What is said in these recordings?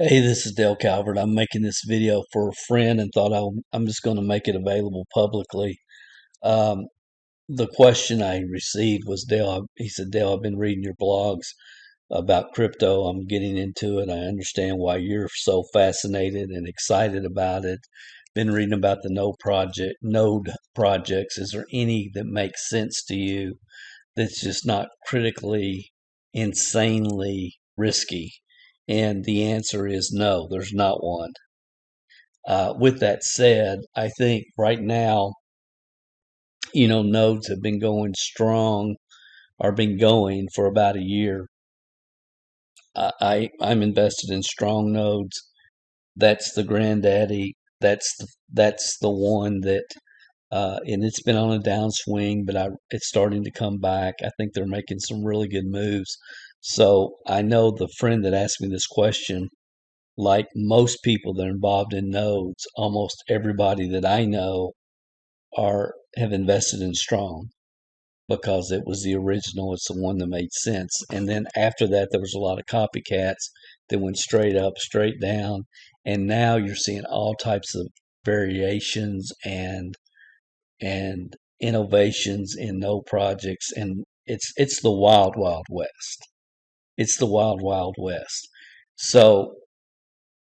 Hey, this is Dale Calvert. I'm making this video for a friend and thought I'm just going to make it available publicly. Um, the question I received was he said, Dale, I've been reading your blogs about crypto. I'm getting into it. I understand why you're so fascinated and excited about it. Been reading about the node projects. Is there any that makes sense to you that's just not critically, insanely risky? And the answer is no, there's not one. With that said, I think right now, nodes have been going strong or been going for about a year. I'm invested in strong nodes. That's the granddaddy. That's the one that and it's been on a downswing, but it's starting to come back. I think they're making some really good moves. So I know the friend that asked me this question, like most people that are involved in nodes, almost everybody that I know are have invested in Strong because it was the original. It's the one that made sense. And then after that, there was a lot of copycats that went straight up, straight down, and now you're seeing all types of variations and innovations in no projects, and it's the wild wild west. It's the wild wild west. So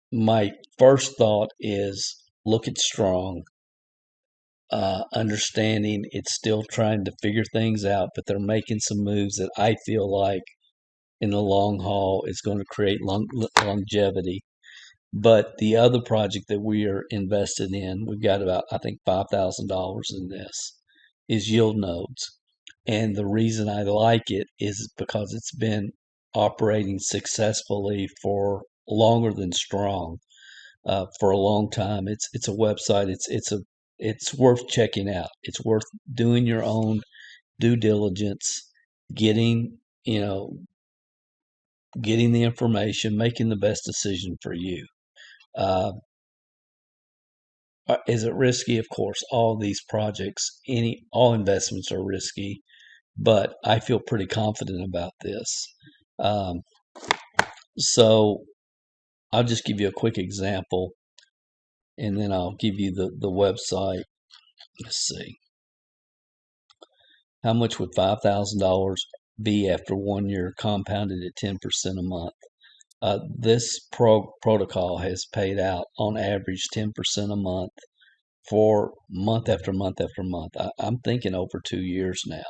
my first thought is look at Strong, understanding it's still trying to figure things out, but they're making some moves that I feel like in the long haul is going to create longevity. But the other project that we are invested in, we've got about, I think, $5,000 in this, is Yield Nodes. And the reason I like it is because it's been operating successfully for longer than Strong, for a long time. It's a website. It's worth checking out. It's worth doing your own due diligence, getting you know getting the information, making the best decision for you. Uh, is it risky? Of course, all these projects, all investments are risky, but I feel pretty confident about this. Um, so I'll just give you a quick example, and then I'll give you the website. Let's see. How much would $5,000 be after 1 year compounded at 10% a month? This protocol has paid out on average 10% a month for month after month after month. I'm thinking over 2 years now.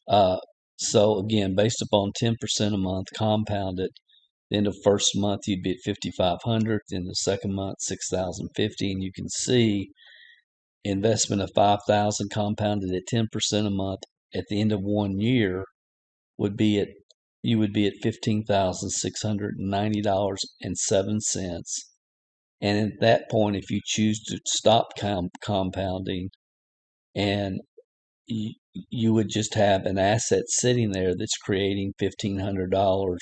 Uh, so again, based upon 10% a month compounded, in the first month you'd be at 5,500, in the second month 6,050, and you can see investment of 5,000 compounded at 10% a month at the end of 1 year would be at you would be at $15,690.07. And at that point, if you choose to stop compounding, and you would just have an asset sitting there that's creating $1,500,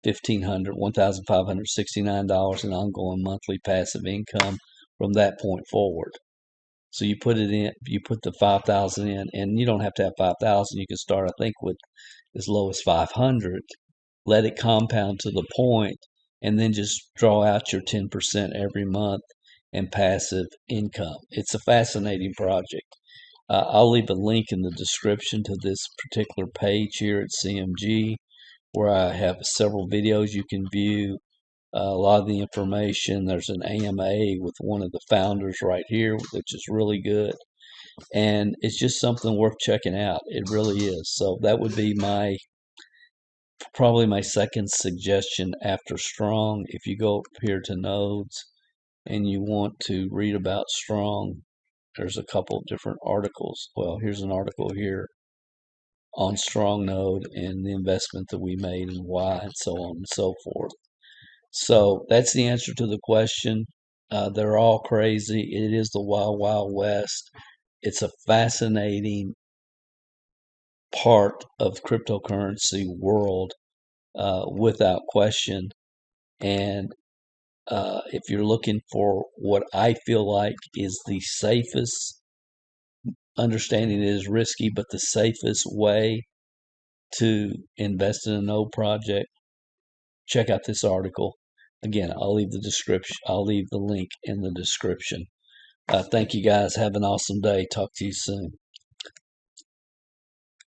$1,569 in ongoing monthly passive income from that point forward. So you put it in, you put the 5,000 in, and you don't have to have 5,000. You can start, I think, with as low as 500. Let it compound to the point, and then just draw out your 10% every month and passive income. It's a fascinating project. I'll leave a link in the description to this particular page here at CMG, where I have several videos you can view. A lot of the information. There's an AMA with one of the founders right here, which is really good. And it's just something worth checking out. It really is. So that would be probably my second suggestion after Strong. If you go up here to Nodes and you want to read about Strong, there's a couple of different articles. Well, here's an article here on Strong Node and the investment that we made and why, and so on and so forth. So that's the answer to the question. They're all crazy. It is the wild, wild west. It's a fascinating part of cryptocurrency world, without question. And if you're looking for what I feel like is the safest, understanding it is risky, but the safest way to invest in a node project, check out this article. Again, I'll leave the link in the description. Thank you guys. Have an awesome day. Talk to you soon.